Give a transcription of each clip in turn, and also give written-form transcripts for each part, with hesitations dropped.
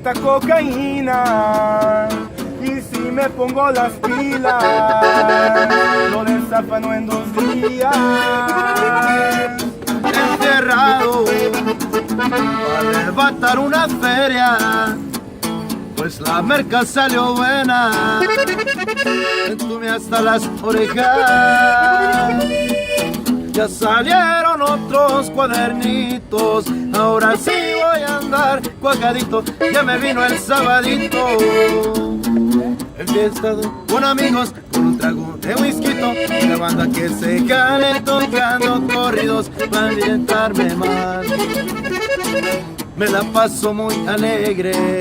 poquita cocaína y si me pongo las pilas lo desafano en 2 días. Encerrado a arrebatar una feria, pues la merca salió buena, me entumé hasta las orejas. Ya salieron otros cuadernitos, ahora sí voy a andar cuacadito, ya me vino el sabadito. Enfiestado con amigos, con un trago de whisky y la banda que se cale tocando corridos para ambientarme más. Me la paso muy alegre,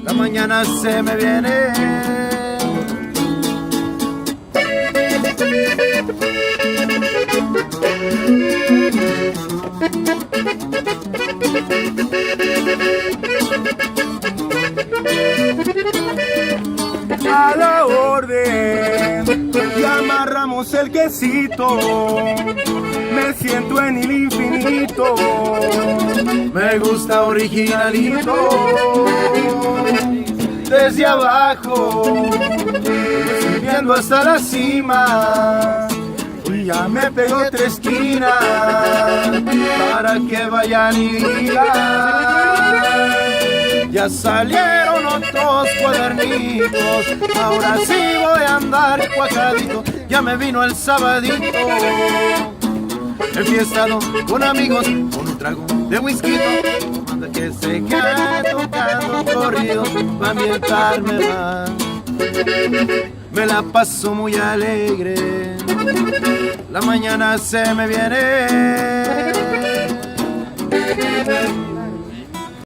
la mañana se me viene. A la orden, y amarramos el quesito, me siento en el infinito, Me gusta originalito, desde abajo, subiendo hasta la cima, y ya me pegó 3 esquinas, para que vayan y digan. Ya salieron otros cuadernitos, ahora sí voy a andar cuacadito, ya me vino el sabadito. Enfiestado con amigos, con un trago de whisky, anda que se quede tocando corrido para ambientarme más. Me la paso muy alegre, la mañana se me viene.